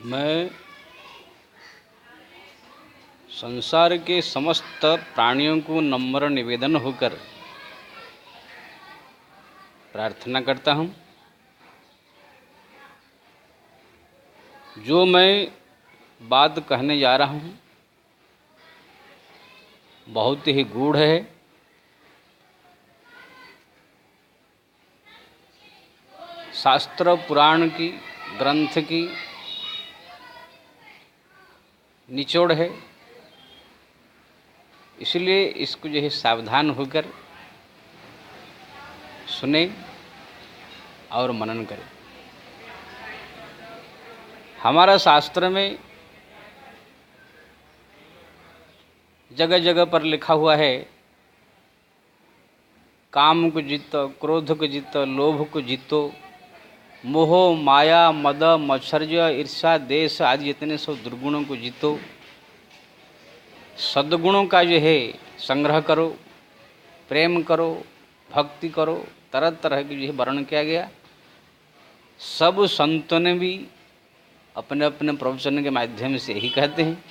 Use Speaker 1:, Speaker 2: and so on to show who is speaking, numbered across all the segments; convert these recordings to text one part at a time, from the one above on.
Speaker 1: मैं संसार के समस्त प्राणियों को नम्र निवेदन होकर प्रार्थना करता हूँ। जो मैं बात कहने जा रहा हूँ बहुत ही गूढ़ है। शास्त्र पुराण की ग्रंथ की निचोड़ है, इसलिए इसको जो है सावधान होकर सुने और मनन करें। हमारा शास्त्र में जगह जगह पर लिखा हुआ है, काम को जीतो, क्रोध को जीतो, लोभ को जीतो, मोह माया मद मत्सर्य ईर्ष्या देश आदि जितने सब दुर्गुणों को जीतो, सद्गुणों का जो है संग्रह करो, प्रेम करो, भक्ति करो। तरह तरह की जो है वर्णन किया गया। सब संतों ने भी अपने अपने प्रवचन के माध्यम से यही कहते हैं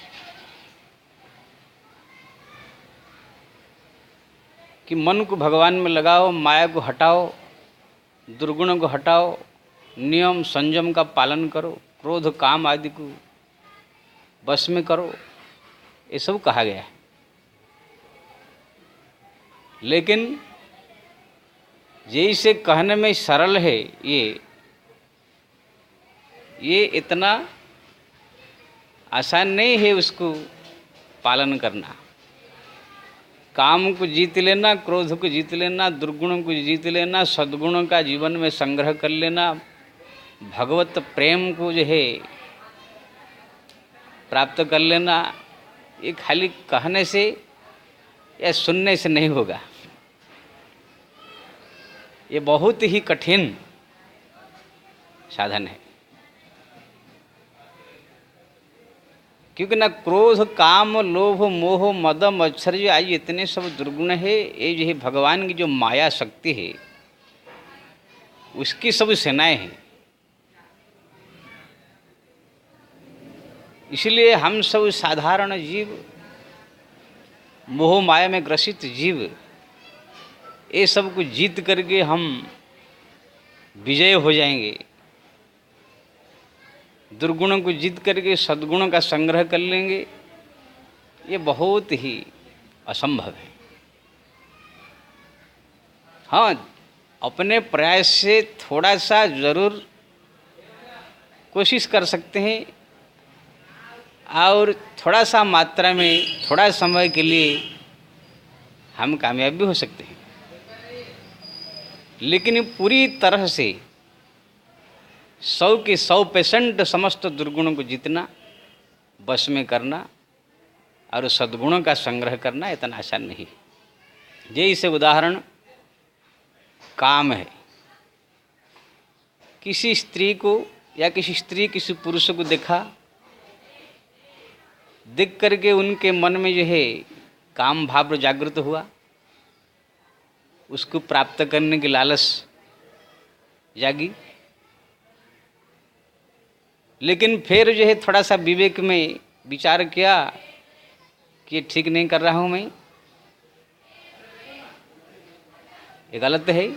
Speaker 1: कि मन को भगवान में लगाओ, माया को हटाओ, दुर्गुणों को हटाओ, नियम संयम का पालन करो, क्रोध काम आदि को बस में करो, ये सब कहा गया है। लेकिन जैसे कहने में सरल है, ये इतना आसान नहीं है उसको पालन करना। काम को जीत लेना, क्रोध को जीत लेना, दुर्गुणों को जीत लेना, सद्गुणों का जीवन में संग्रह कर लेना, भगवत प्रेम को जो है प्राप्त कर लेना, ये खाली कहने से या सुनने से नहीं होगा। ये बहुत ही कठिन साधन है, क्योंकि ना क्रोध काम लोभ मोह मद मत्सर्य आदि इतने सब दुर्गुण है। ये जो है भगवान की जो माया शक्ति है उसकी सब सेनाएं हैं। इसलिए हम सब साधारण जीव, मोह माया में ग्रसित जीव, ये सब को जीत करके हम विजय हो जाएंगे। दुर्गुणों को जीत करके सद्गुणों का संग्रह कर लेंगे, ये बहुत ही असंभव है। हाँ, अपने प्रयास से थोड़ा सा जरूर कोशिश कर सकते हैं और थोड़ा सा मात्रा में थोड़ा समय के लिए हम कामयाब भी हो सकते हैं। लेकिन पूरी तरह से 100 के 100% समस्त दुर्गुणों को जीतना, बस में करना और सद्गुणों का संग्रह करना इतना आसान नहीं है। जैसे उदाहरण काम है। किसी स्त्री को या किसी स्त्री किसी पुरुष को देखा, देख करके उनके मन में जो है काम भाव जागृत हुआ, उसको प्राप्त करने की लालच जागी। लेकिन फिर जो है थोड़ा सा विवेक में विचार किया कि ये ठीक नहीं कर रहा हूँ मैं, ये गलत है।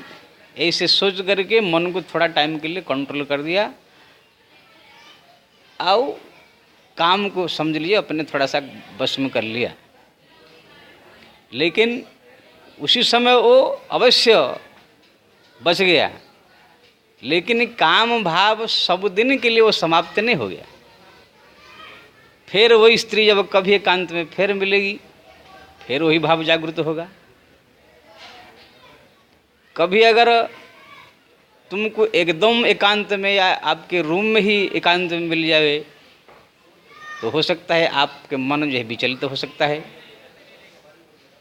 Speaker 1: ऐसे सोच करके मन को थोड़ा टाइम के लिए कंट्रोल कर दिया और काम को समझ लिया, अपने थोड़ा सा बस में कर लिया। लेकिन उसी समय वो अवश्य बच गया, लेकिन काम भाव सब दिन के लिए वो समाप्त नहीं हो गया। फिर वही स्त्री जब कभी एकांत में फिर मिलेगी, फिर वही भाव जागृत होगा। कभी अगर तुमको एकदम एकांत में या आपके रूम में ही एकांत में मिल जाए तो हो सकता है आपके मन जो है विचलित हो सकता है,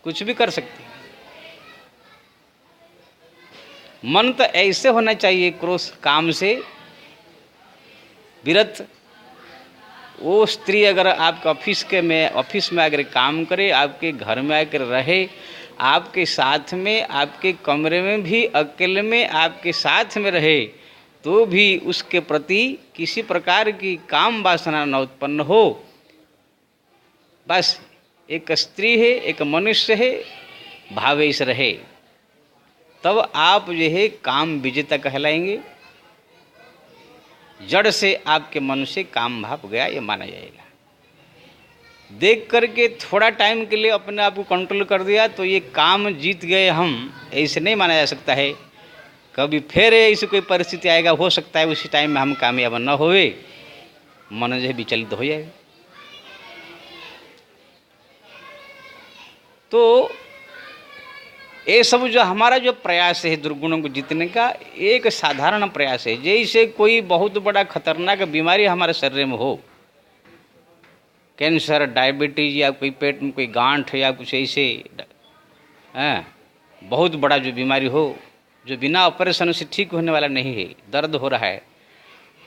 Speaker 1: कुछ भी कर सकते हैं। मन तो ऐसे होना चाहिए क्रोध काम से विरत। वो स्त्री अगर आपके ऑफिस में अगर काम करे, आपके घर में आकर रहे, आपके साथ में, आपके कमरे में भी अकेले में आपके साथ में रहे, तो भी उसके प्रति किसी प्रकार की काम वासना न उत्पन्न हो। बस एक स्त्री है, एक मनुष्य है, भावेश रहे, तब आप जो है काम विजेता कहलाएंगे। जड़ से आपके मन से काम भाव गया, ये माना जाएगा। देख करके थोड़ा टाइम के लिए अपने आप को कंट्रोल कर दिया तो ये काम जीत गए हम, ऐसे नहीं माना जा सकता है। कभी फिर ऐसी कोई परिस्थिति आएगा, हो सकता है उसी टाइम में हम कामयाब न होए, मन जो है विचलित हो जाएगा। तो ये सब जो हमारा जो प्रयास है दुर्गुणों को जीतने का, एक साधारण प्रयास है। जैसे कोई बहुत बड़ा खतरनाक बीमारी हमारे शरीर में हो, कैंसर, डायबिटीज, या कोई पेट में कोई गांठ या कुछ ऐसे बहुत बड़ा जो बीमारी हो, जो बिना ऑपरेशन से ठीक होने वाला नहीं है, दर्द हो रहा है,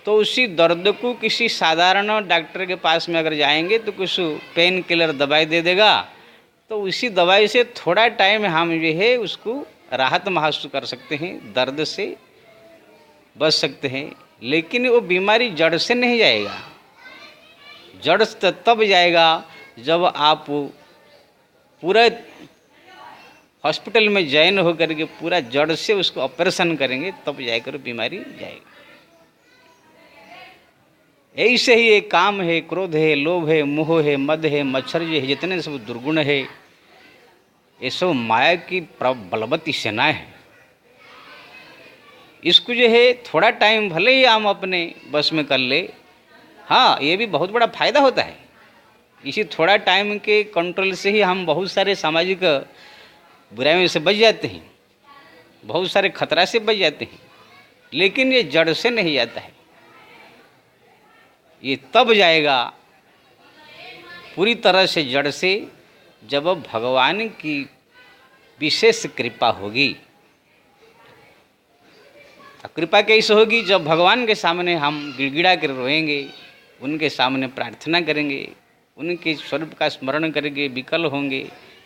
Speaker 1: तो उसी दर्द को किसी साधारण डॉक्टर के पास में अगर जाएंगे तो कुछ पेन किलर दवाई दे देगा, तो उसी दवाई से थोड़ा टाइम हम जो है उसको राहत महसूस कर सकते हैं, दर्द से बच सकते हैं। लेकिन वो बीमारी जड़ से नहीं जाएगा। जड़ से तब जाएगा जब आप पूरा हॉस्पिटल में जॉइन होकर के पूरा जड़ से उसको ऑपरेशन करेंगे, तब जाकर बीमारी जाएगी। ऐसे ही एक काम है, क्रोध है, लोभ है, मोह है, मद है, मच्छर है, जितने सब दुर्गुण है, ये सब माया की बलवती सेनाएं हैं। इसको जो है थोड़ा टाइम भले ही हम अपने बस में कर ले, हाँ ये भी बहुत बड़ा फायदा होता है। इसी थोड़ा टाइम के कंट्रोल से ही हम बहुत सारे सामाजिक बुराइयों से बच जाते हैं, बहुत सारे खतरा से बच जाते हैं। लेकिन ये जड़ से नहीं जाता है, ये तब जाएगा पूरी तरह से जड़ से जब भगवान की विशेष कृपा होगी। कृपा कैसे होगी? जब भगवान के सामने हम गिड़गिड़ा कर रोएंगे, उनके सामने प्रार्थना करेंगे, उनके स्वरूप का स्मरण करेंगे, विकल होंगे,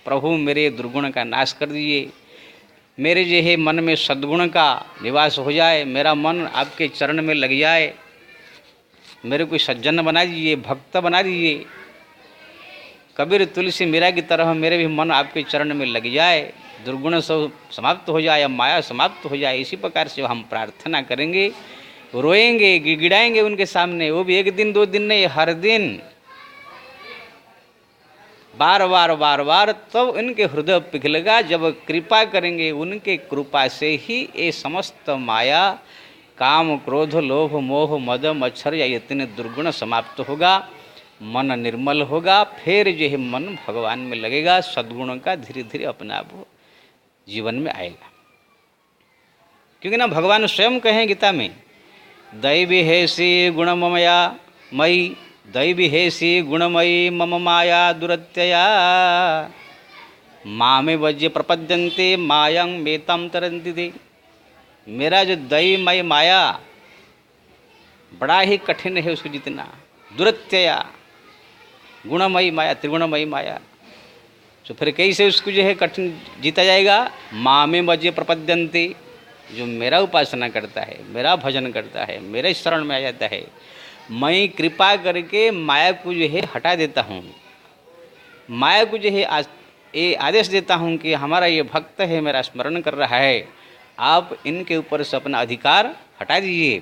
Speaker 1: प्रभु मेरे दुर्गुण का नाश कर दीजिए, मेरे जो है मन में सद्गुण का निवास हो जाए, मेरा मन आपके चरण में लग जाए, मेरे को सज्जन बना दीजिए, भक्त बना दीजिए, कबीर तुलसी मीरा की तरह मेरे भी मन आपके चरण में लग जाए, दुर्गुण सब समाप्त हो जाए, माया समाप्त हो जाए। इसी प्रकार से हम प्रार्थना करेंगे, रोएंगे, गिड़गिड़ाएंगे उनके सामने। वो भी एक दिन दो दिन नहीं, हर दिन बार बार बार बार, तब इनके हृदय पिघलेगा। जब कृपा करेंगे, उनके कृपा से ही ये समस्त माया, काम, क्रोध, लोभ, मोह, मद, मच्छर या इतने दुर्गुण समाप्त होगा, मन निर्मल होगा। फिर जो है मन भगवान में लगेगा, सद्गुणों का धीरे धीरे अपने आप जीवन में आएगा। क्योंकि ना भगवान स्वयं कहें गीता में, दैवी हेसी गुणमया मयि, दैवी हेसी गुणमयी मम माया दुरत्यया, मामे वज्य प्रपद्यन्ते मायं मेतं तरन्ति ते। मेरा जो दैवमय माया बड़ा ही कठिन है उसको जितना, दुरत्यया, गुणमयी माया, त्रिगुणमयी माया। तो फिर कैसे उसको जो है कठिन जीता जाएगा? मामे वज्य प्रपद्यन्ते, जो मेरा उपासना करता है, मेरा भजन करता है, मेरे शरण में आ जाता है, मैं कृपा करके माया को जो है हटा देता हूँ। माया को जो है ये आदेश देता हूँ कि हमारा ये भक्त है, मेरा स्मरण कर रहा है, आप इनके ऊपर से अपना अधिकार हटा दीजिए।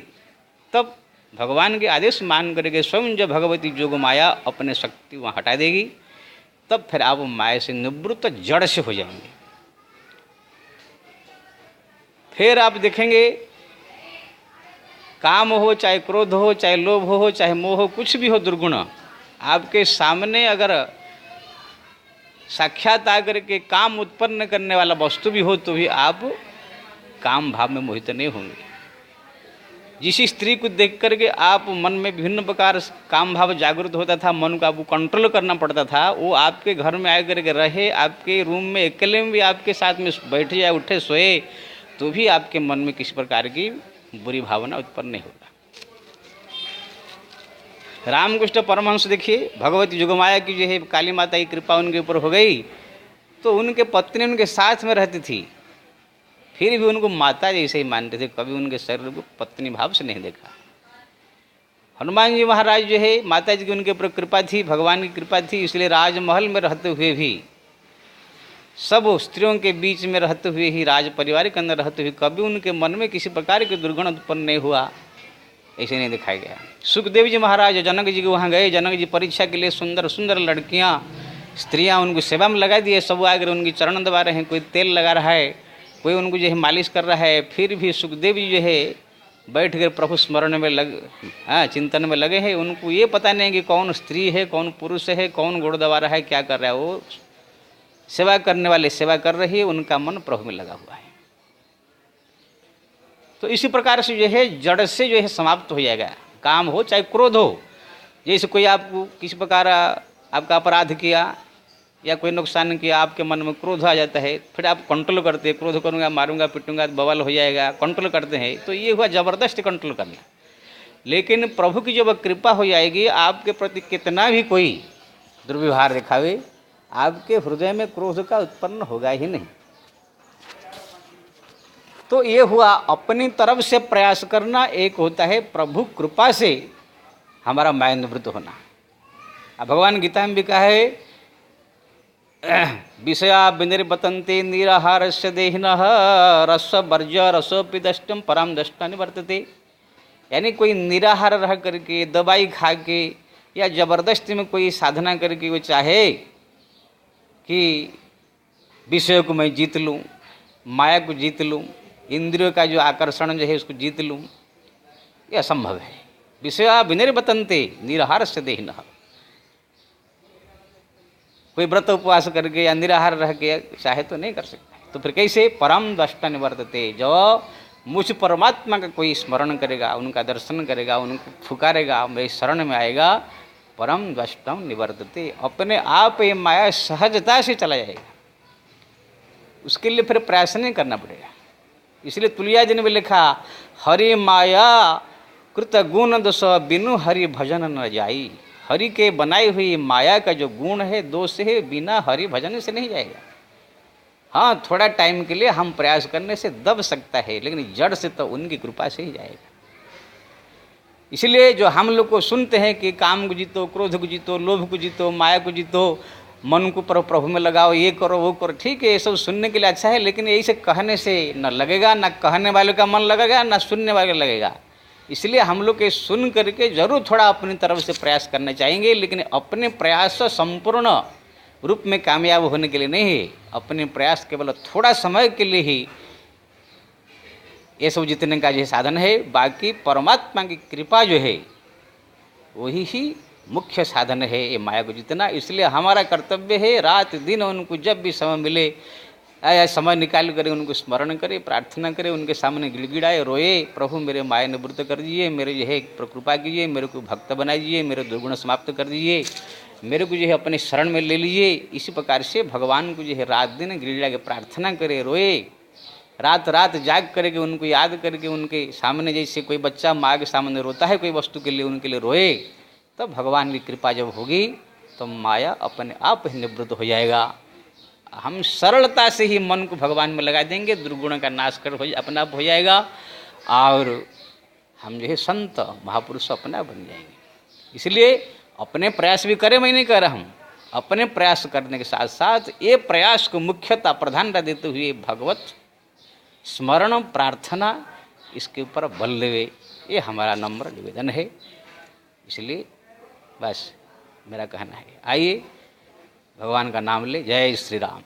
Speaker 1: तब भगवान के आदेश मान करके स्वयं जब भगवती जोग माया अपने शक्ति वहाँ हटा देगी, तब फिर आप माया से निवृत्त जड़ से हो जाएंगे। फिर आप देखेंगे, काम हो, चाहे क्रोध हो, चाहे लोभ हो, चाहे मोह हो, कुछ भी हो दुर्गुण, आपके सामने अगर साक्षात आकर के काम उत्पन्न करने वाला वस्तु भी हो, तो भी आप काम भाव में मोहित नहीं होंगे। जिस स्त्री को देख करके आप मन में विभिन्न प्रकार काम भाव जागृत होता था, मन को आपको कंट्रोल करना पड़ता था, वो आपके घर में आकर के रहे, आपके रूम में अकेले में भी आपके साथ में बैठ जाए, उठे, सोए, तो भी आपके मन में किसी प्रकार की बुरी भावना उत्पन्न नहीं होगा। रामकृष्ण परमहंस देखिए, भगवती जोगमाया की जो है काली माता की कृपा उनके ऊपर हो गई, तो उनके पत्नी उनके साथ में रहती थी। फिर भी उनको माता जैसे ही मानते थे, कभी उनके शरीर को पत्नी भाव से नहीं देखा। हनुमान जी महाराज जो है, माता जी की उनके ऊपर कृपा थी, भगवान की कृपा थी, इसलिए राजमहल में रहते हुए भी, सब स्त्रियों के बीच में रहते हुए ही, राज परिवार के अंदर रहते हुए कभी उनके मन में किसी प्रकार के दुर्गुण उत्पन्न नहीं हुआ, ऐसे नहीं दिखाया गया। सुखदेव जी महाराज जनक जी के वहाँ गए, जनक जी परीक्षा के लिए सुंदर सुंदर लड़कियाँ स्त्रियाँ उनको सेवा में लगा दिए, सब आकर उनकी चरण दबा रहे हैं, कोई तेल लगा रहा है, कोई उनको जो है मालिश कर रहा है, फिर भी सुखदेव जी जो है बैठ कर प्रभु स्मरण में चिंतन में लगे हैं। उनको ये पता नहीं कि कौन स्त्री है, कौन पुरुष है, कौन गोड़ दबा रहा है, क्या कर रहा है। वो सेवा करने वाले सेवा कर रही है, उनका मन प्रभु में लगा हुआ है। तो इसी प्रकार से जो है जड़ से जो है समाप्त हो जाएगा, काम हो चाहे क्रोध हो। जैसे कोई आपको किसी प्रकार आपका अपराध किया या कोई नुकसान किया, आपके मन में क्रोध आ जाता है, फिर आप कंट्रोल करते हैं, क्रोध करूँगा, मारूंगा, पिटूंगा, बवाल हो जाएगा, कंट्रोल करते हैं, तो ये हुआ ज़बरदस्त कंट्रोल करना। लेकिन प्रभु की जब कृपा हो जाएगी, आपके प्रति कितना भी कोई दुर्व्यवहार दिखावे, आपके हृदय में क्रोध का उत्पन्न होगा ही नहीं। तो ये हुआ अपनी तरफ से प्रयास करना, एक होता है प्रभु कृपा से हमारा माया निवृत्त होना। अब भगवान गीता में भी कहा है, विषया विनिर्बतन्ते निराहारस्य देहिनः रस वर्ज रसोपि दष्टम पराम दष्टा निवर्तते। यानी कोई निराहार रह करके, दवाई खा के या जबरदस्ती में कोई साधना करके वो चाहे कि विषय को मैं जीत लूँ, माया को जीत लूँ, इंद्रियों का जो आकर्षण जो है उसको जीत लूँ, ये असंभव है। विषया विनिर्बतन्ते निराहारस्य देहिनः, कोई व्रत उपवास करके या निराहार रह के चाहे तो नहीं कर सकता। तो फिर कैसे? परम दष्टा निवर्तते। जो मुझ परमात्मा का कोई स्मरण करेगा, उनका दर्शन करेगा, उनको पुकारेगा, मेरे शरण में आएगा, परम दष्टम निवर्तते, अपने आप ये माया सहजता से चला जाएगा। उसके लिए फिर प्रयास नहीं करना पड़ेगा। इसलिए तुलसिदास जी ने भी लिखा, हरि माया कृत गुण दोष बिनु हरि भजन न जाई। हरि के बनाई हुई माया का जो गुण है, दोष है, बिना हरि भजन से नहीं जाएगा। हाँ, थोड़ा टाइम के लिए हम प्रयास करने से दब सकता है, लेकिन जड़ से तो उनकी कृपा से ही जाएगा। इसलिए जो हम लोग को सुनते हैं कि काम को जीतो, क्रोध को जीतो, लोभ को जीतो, माया को जीतो, मन को प्रभु में लगाओ, ये करो वो करो, ठीक है, ये सब सुनने के लिए अच्छा है, लेकिन यही से कहने से न लगेगा, न कहने वाले का मन लगेगा, न सुनने वाले का लगेगा। इसलिए हम लोग के सुन करके जरूर थोड़ा अपनी तरफ से प्रयास करना चाहेंगे, लेकिन अपने प्रयास संपूर्ण रूप में कामयाब होने के लिए नहीं है। अपने प्रयास केवल थोड़ा समय के लिए ही ये सब जीतने का जो साधन है। बाकी परमात्मा की कृपा जो है वही ही मुख्य साधन है ये माया को जीतना। इसलिए हमारा कर्तव्य है रात दिन उनको जब भी समय मिले या समय निकाल कर उनको स्मरण करे, प्रार्थना करे, उनके सामने गिड़गिड़ाए, रोए, प्रभु मेरे माया निवृत्त कर दीजिए, मेरे जो है कृपा कीजिए, मेरे को भक्त बना दीजिए, मेरे दुर्गुण समाप्त कर दीजिए, मेरे को जो है अपने शरण में ले लीजिए। इसी प्रकार से भगवान को जो है रात दिन गिड़गिड़ा के प्रार्थना करे, रोए, रात रात जाग करके उनको याद करके उनके सामने, जैसे कोई बच्चा माँ के सामने रोता है कोई वस्तु के लिए, उनके लिए रोए, तो भगवान की कृपा जब होगी तो माया अपने आप ही निवृत्त हो जाएगा। हम सरलता से ही मन को भगवान में लगा देंगे, दुर्गुण का नाश कर अपना आप हो जाएगा, और हम जो है संत महापुरुष अपना बन जाएंगे। इसलिए अपने प्रयास भी करें, मैं नहीं कह रहा हूँ, अपने प्रयास करने के साथ साथ ये प्रयास को मुख्यतः प्रधानता देते हुए भगवत स्मरण प्रार्थना इसके ऊपर बल देवे, ये हमारा नम्र निवेदन है। इसलिए बस मेरा कहना है, आइए भगवान का नाम ले। जय श्री राम।